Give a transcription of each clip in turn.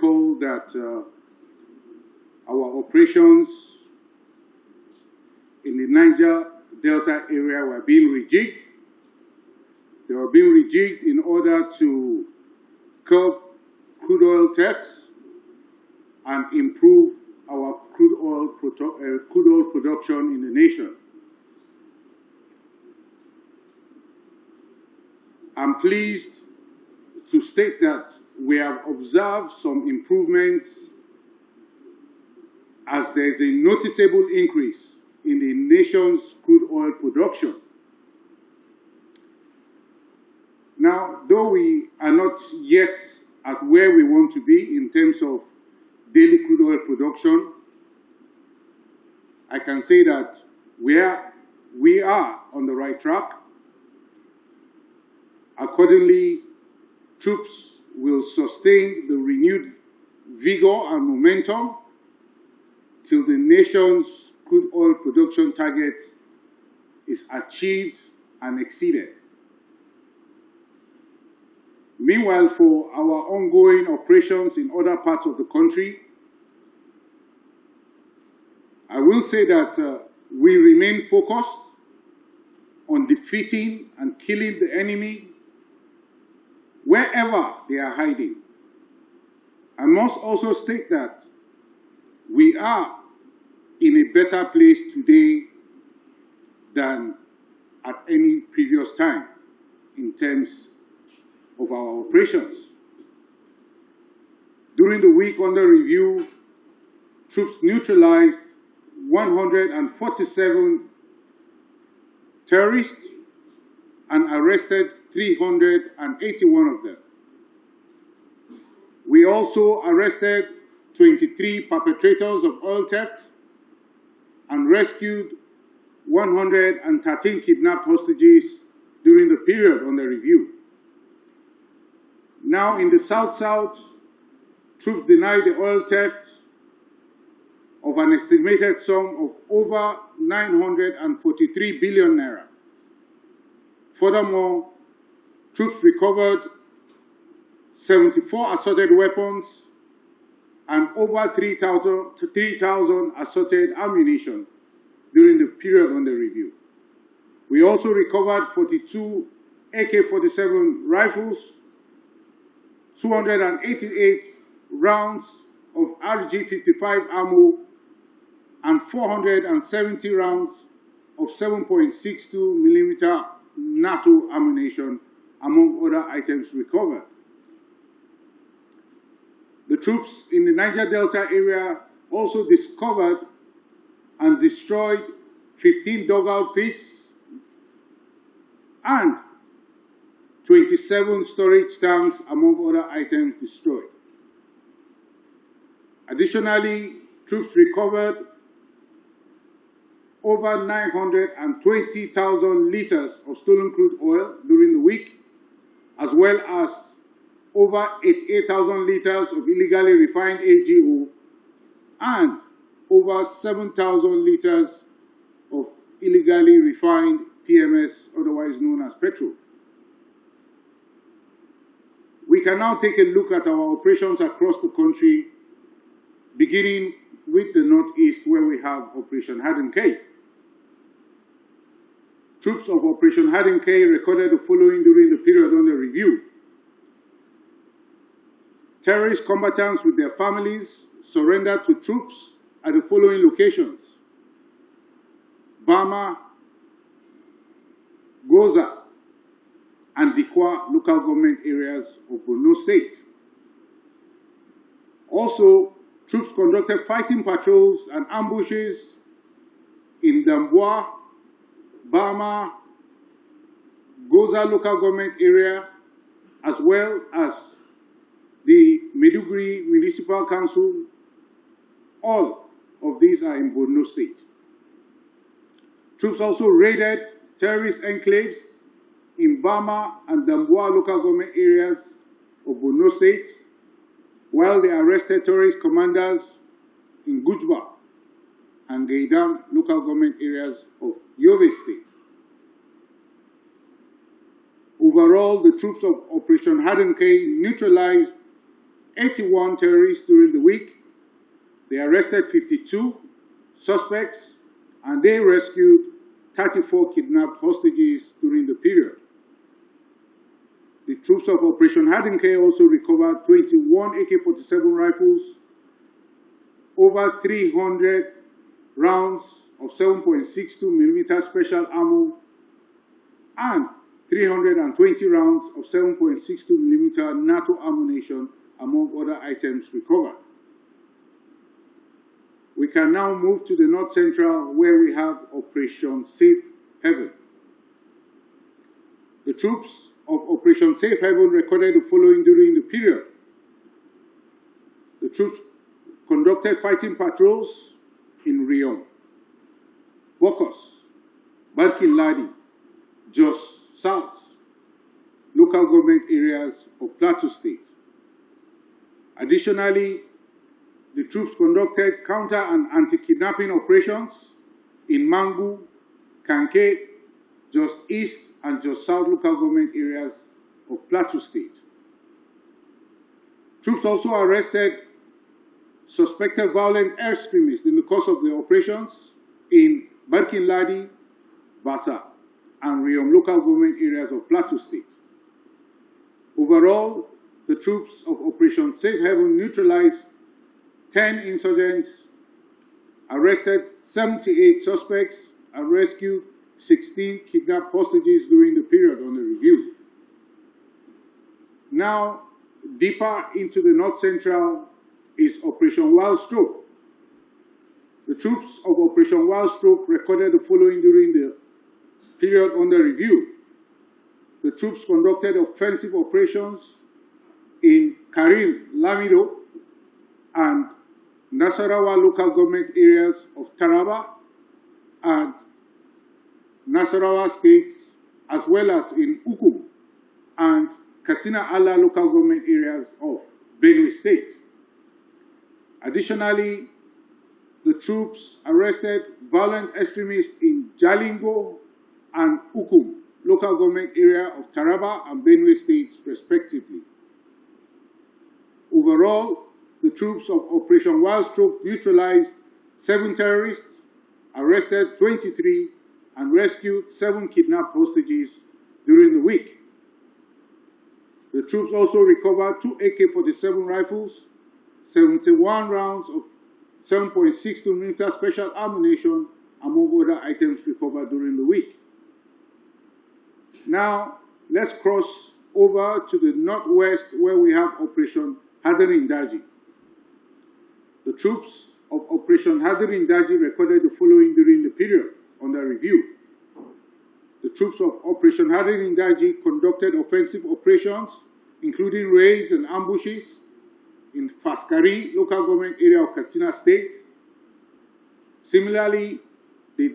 recall that our operations in the Niger Delta area were being rejigged. They were being rejigged in order to curb crude oil thefts and improve our crude oil production in the nation. I'm pleased to state that we have observed some improvements as there is a noticeable increase in the nation's crude oil production. Now, though we are not yet at where we want to be in terms of daily crude oil production, I can say that we are on the right track. Accordingly, troops will sustain the renewed vigor and momentum till the nation's crude oil production target is achieved and exceeded. Meanwhile, for our ongoing operations in other parts of the country, I will say that we remain focused on defeating and killing the enemy wherever they are hiding. I must also state that we are in a better place today than at any previous time in terms of our operations. During the week under review, troops neutralized 147 terrorists and arrested 381 of them. We also arrested 23 perpetrators of oil theft and rescued 113 kidnapped hostages during the period under review. Now in the South-South, troops denied the oil theft of an estimated sum of over 943 billion naira. Furthermore, troops recovered 74 assorted weapons and over 3,000 assorted ammunition during the period under review. We also recovered 42 AK-47 rifles, 288 rounds of RG-55 ammo, and 470 rounds of 7.62mm NATO ammunition, among other items recovered. The troops in the Niger Delta area also discovered and destroyed 15 dugout pits and 27 storage tanks, among other items destroyed. Additionally, troops recovered over 920,000 liters of stolen crude oil during the week, as well as over 88,000 liters of illegally refined AGO and over 7,000 liters of illegally refined PMS, otherwise known as petrol. We can now take a look at our operations across the country, beginning with the Northeast, where we have Operation Harden K. Troops of Operation Harden K recorded the following during the period under review. Terrorist combatants with their families surrendered to troops at the following locations: Bama, Goza, and Dikwa local government areas of Borno State. Also, troops conducted fighting patrols and ambushes in Damboa, Bama, Goza local government area, as well as the Maiduguri Municipal Council. All of these are in Borno State. Troops also raided terrorist enclaves in Bama and Damboa local government areas of Borno State, while they arrested terrorist commanders in Gujba and Gaidam local government areas of Yobe State. Overall, the troops of Operation Harden K neutralized 81 terrorists during the week. They arrested 52 suspects, and they rescued 34 kidnapped hostages during the period. The troops of Operation Hadinke also recovered 21 AK-47 rifles, over 300 rounds of 7.62mm special ammo, and 320 rounds of 7.62mm NATO ammunition, among other items recovered. We can now move to the North Central, where we have Operation Safe Haven. The troops of Operation Safe Haven recorded the following during the period. The troops conducted fighting patrols in Riom, Bokos, Barkin Ladi, Jos South, local government areas of Plateau State. Additionally, the troops conducted counter and anti-kidnapping operations in Mangu, Kanke, Jos East and Jos South local government areas of Plateau State. Troops also arrested suspected violent extremists in the course of the operations in Barkin Ladi, Basa, and Riom local government areas of Plateau State. Overall, the troops of Operation Safe Haven neutralized 10 insurgents, arrested 78 suspects, and rescued 16 kidnapped hostages during the period under review. Now, deeper into the North Central is Operation Wild Stroke. The troops of Operation Wild Stroke recorded the following during the period under review. The troops conducted offensive operations in Karim, Lamido, and Nasarawa local government areas of Taraba and Nasarawa states, as well as in Ukum and Katsina Allah local government areas of Benue State. Additionally, the troops arrested violent extremists in Jalingo and Ukum local government area of Taraba and Benue states, respectively. Overall, the troops of Operation Wild Stroke neutralized 7 terrorists, arrested 23, and rescued 7 kidnapped hostages during the week. The troops also recovered 2 AK-47 rifles, 71 rounds of 7.62mm special ammunition, among other items recovered during the week. Now, let's cross over to the northwest, where we have Operation Hadarin Daji. The troops of Operation Hadarin Daji recorded the following during the period under review. The troops of Operation Hadarin Daji conducted offensive operations, including raids and ambushes in Faskari, local government area of Katsina State. Similarly, they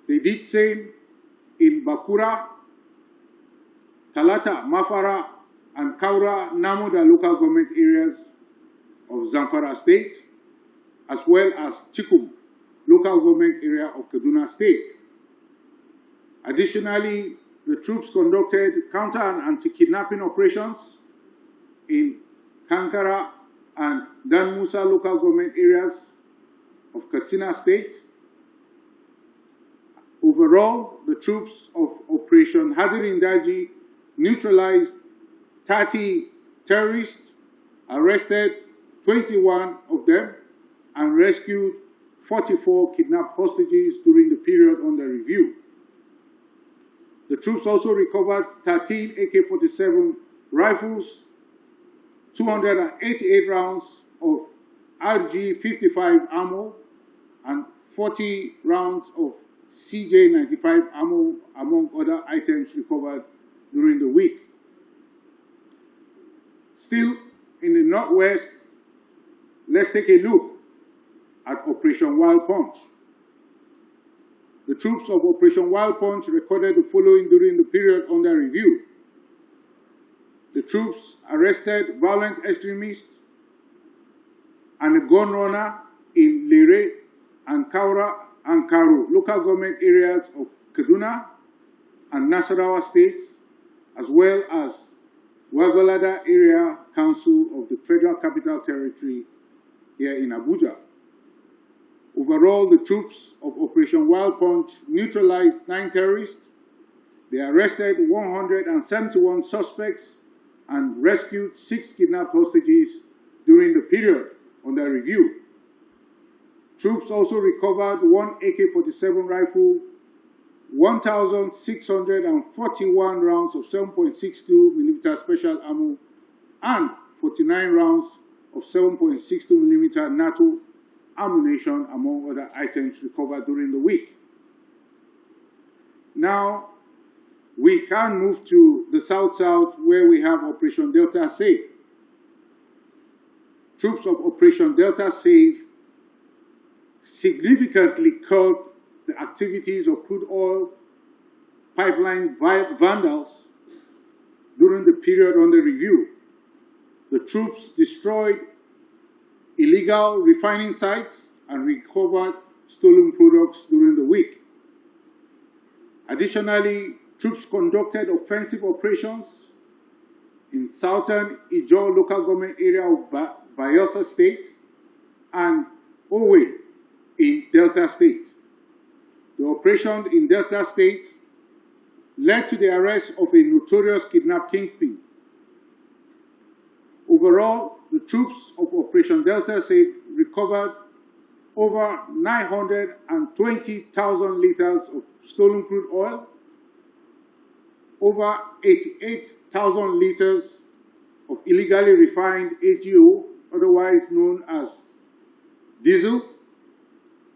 did same in Bakura, Talata, Mafara, and Kaura, Namuda local government areas of Zamfara State, as well as Chikum, local government area of Kaduna State. Additionally, the troops conducted counter and anti-kidnapping operations in Kankara and Dan Musa local government areas of Katsina State. Overall, the troops of Operation Hadirin Daji neutralized 30 terrorists, arrested 21 of them, and rescued 44 kidnapped hostages during the period under review. The troops also recovered 13 AK-47 rifles, 288 rounds of RG-55 ammo, and 40 rounds of CJ-95 ammo, among other items recovered during the week. Still in the northwest, let's take a look at Operation Wild Punch. The troops of Operation Wild Punch recorded the following during the period under review. The troops arrested violent extremists and a gun runner in Lere and Kaura and Karu, local government areas of Kaduna and Nasarawa states, as well as Wagolada Area Council of the Federal Capital Territory here in Abuja. Overall, the troops of Operation Wild Punch neutralized 9 terrorists. They arrested 171 suspects and rescued 6 kidnapped hostages during the period under review. Troops also recovered 1 AK-47 rifle, 1,641 rounds of 7.62mm special ammo, and 49 rounds of 7.62mm NATO ammunition, among other items recovered during the week. Now, we can move to the south-south where we have Operation Delta Save. Troops of Operation Delta Save significantly curbed the activities of crude oil pipeline vandals during the period under review. The troops destroyed illegal refining sites and recovered stolen products during the week. Additionally, troops conducted offensive operations in southern Ijaw local government area of Bayelsa State and Owe in Delta State. The operation in Delta State led to the arrest of a notorious kidnap kingpin. Overall, the troops of Operation Delta Save recovered over 920,000 liters of stolen crude oil, over 88,000 liters of illegally refined AGO, otherwise known as diesel,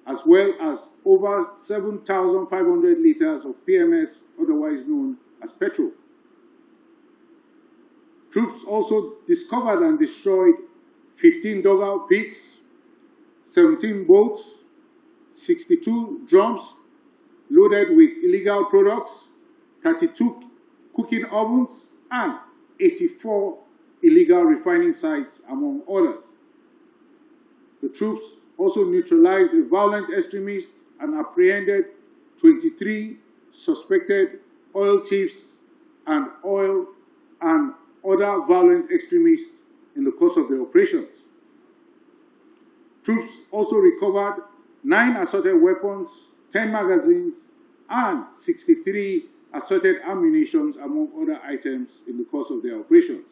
as well as over 7,500 liters of PMS, otherwise known as petrol. Troops also discovered and destroyed 15 dugout pits, 17 boats, 62 drums loaded with illegal products, 32 cooking ovens, and 84 illegal refining sites, among others. The troops also neutralized a violent extremist and apprehended 23 suspected oil thieves and other violent extremists in the course of the operations. Troops also recovered 9 assorted weapons, 10 magazines, and 63 assorted ammunition, among other items, in the course of their operations.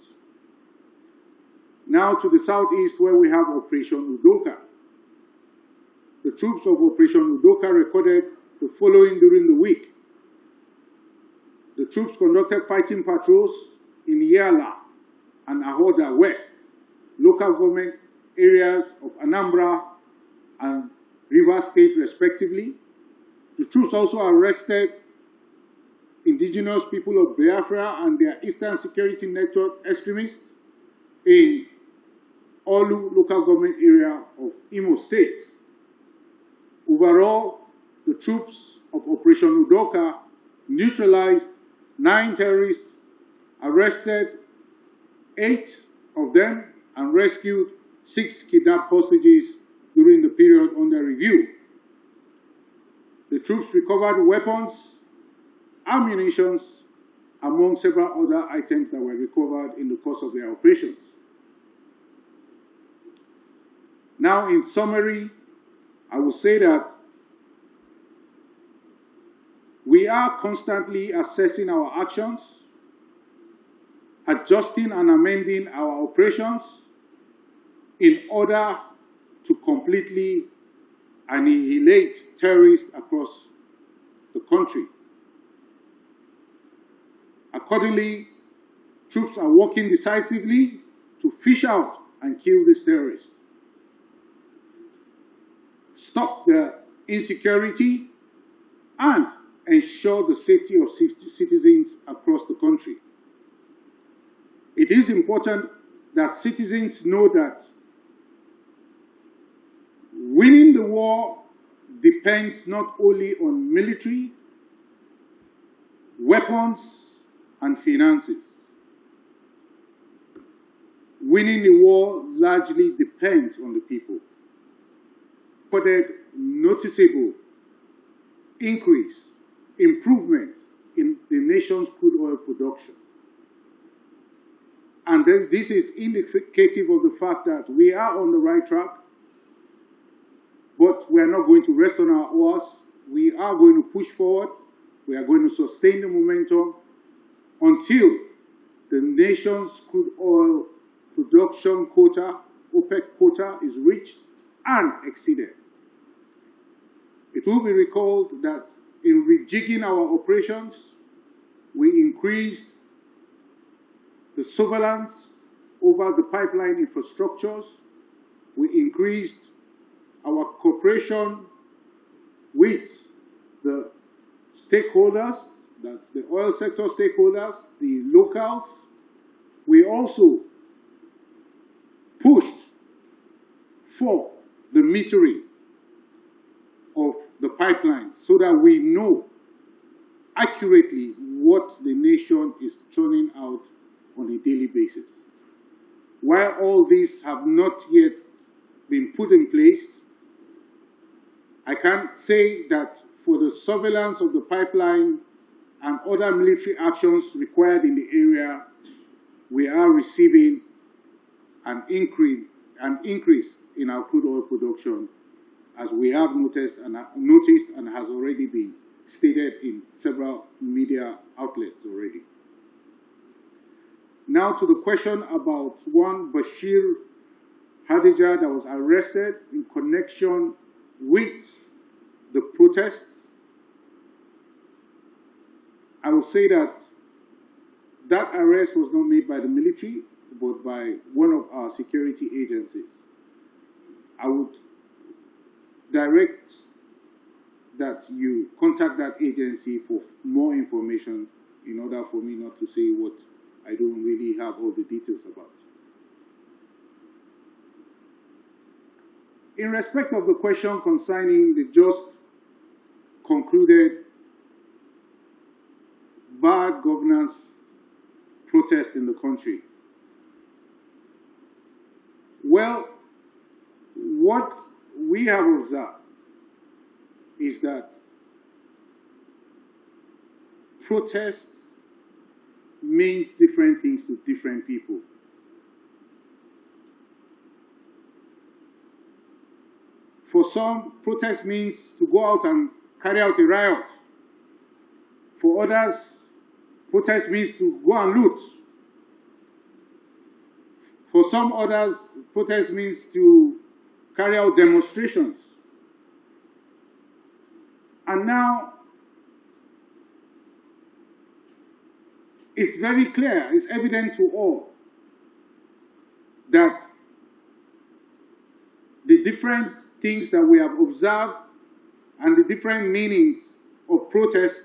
Now to the southeast, where we have Operation Udoka. The troops of Operation Udoka recorded the following during the week. The troops conducted fighting patrols in Yala and Ahoda West, local government areas of Anambra and Rivers State, respectively. The troops also arrested indigenous people of Biafra and their Eastern Security Network extremists in Olu local government area of Imo State. Overall, the troops of Operation Udoka neutralized 9 terrorists, arrested 8 of them, and rescued 6 kidnapped hostages during the period under review. The troops recovered weapons, ammunition, among several other items that were recovered in the course of their operations. Now, in summary, I will say that we are constantly assessing our actions, adjusting and amending our operations in order to completely annihilate terrorists across the country. Accordingly, troops are working decisively to fish out and kill these terrorists, stop the insecurity, and ensure the safety of citizens across the country. It is important that citizens know that winning the war depends not only on military, weapons, and finances. Winning the war largely depends on the people. But a noticeable increase, improvement in the nation's crude oil production. And then this is indicative of the fact that we are on the right track, but we are not going to rest on our oars. We are going to push forward. We are going to sustain the momentum until the nation's crude oil production quota, OPEC quota, is reached and exceeded. It will be recalled that in rejigging our operations, we increased the surveillance over the pipeline infrastructures. We increased our cooperation with the stakeholders, that's the oil sector stakeholders, the locals. We also pushed for the metering of the pipelines so that we know accurately what the nation is churning out on a daily basis. While all these have not yet been put in place, I can say that for the surveillance of the pipeline and other military actions required in the area, we are receiving an increase in our crude oil production, as we have noticed and has already been stated in several media outlets already. Now to the question about one Bashir Hadija that was arrested in connection with the protests. I will say that that arrest was not made by the military, but by one of our security agencies. I would direct that you contact that agency for more information in order for me not to say what I don't really have all the details about. In respect of the question concerning the just concluded bad governance protest in the country, well, what we have observed is that protest means different things to different people. For some, protest means to go out and carry out a riot. For others, protest means to go and loot. For some others, protest means to carry out demonstrations. And now, it's very clear, it's evident to all that the different things that we have observed and the different meanings of protest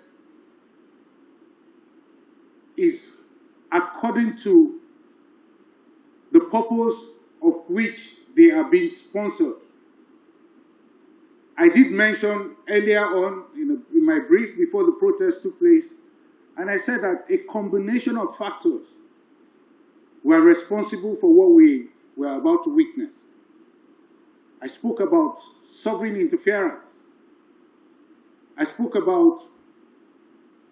is according to the purpose of which they are being sponsored. I did mention earlier on in my brief before the protest took place, and I said that a combination of factors were responsible for what we were about to witness. I spoke about sovereign interference. I spoke about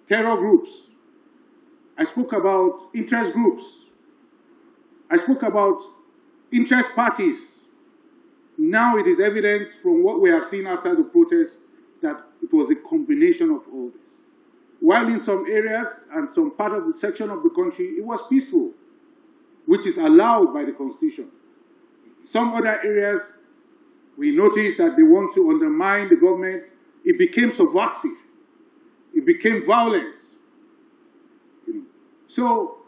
terror groups. I spoke about interest groups. I spoke about interest parties. Now it is evident from what we have seen after the protest that it was a combination of all this. While in some areas and some part of the section of the country, it was peaceful, which is allowed by the Constitution. Some other areas, we noticed that they want to undermine the government. It became subversive. It became violent. So,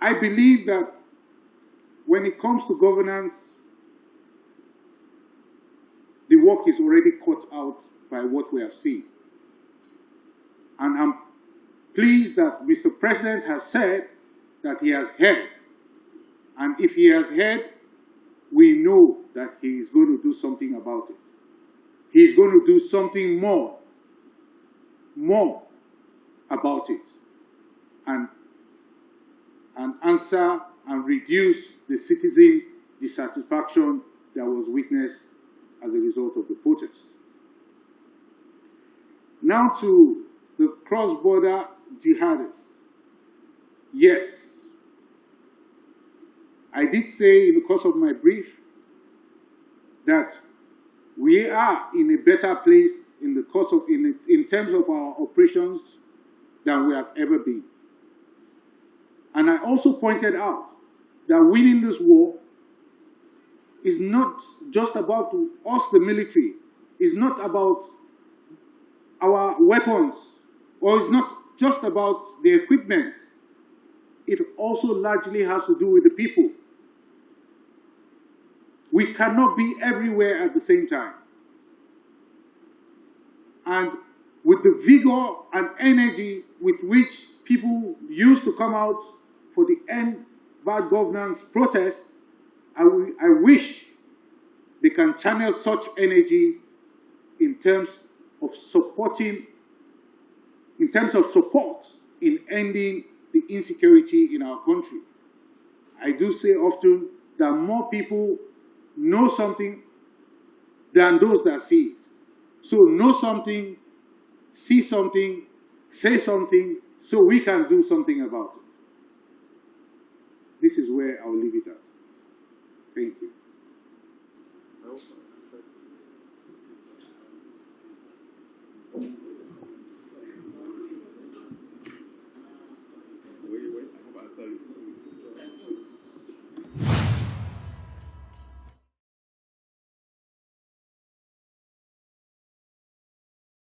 I believe that when it comes to governance, the work is already cut out by what we have seen. And I'm pleased that Mr. President has said that he has heard. And if he has heard, we know that he is going to do something about it. He is going to do something more about it, and answer and reduce the citizen dissatisfaction that was witnessed as a result of the protest. Now to the cross-border jihadists. Yes, I did say in the course of my brief that we are in a better place in the course of in terms of our operations than we have ever been. And I also pointed out that winning this war is not just about us, the military. It's not about our weapons, or it's not just about the equipment. It also largely has to do with the people. We cannot be everywhere at the same time. And with the vigor and energy with which people used to come out for the End Bad Governance protest, I wish they can channel such energy in terms of support in ending the insecurity in our country. I do say often that more people know something than those that see it. So know something, see something, say something, so we can do something about it. This is where I'll leave it at.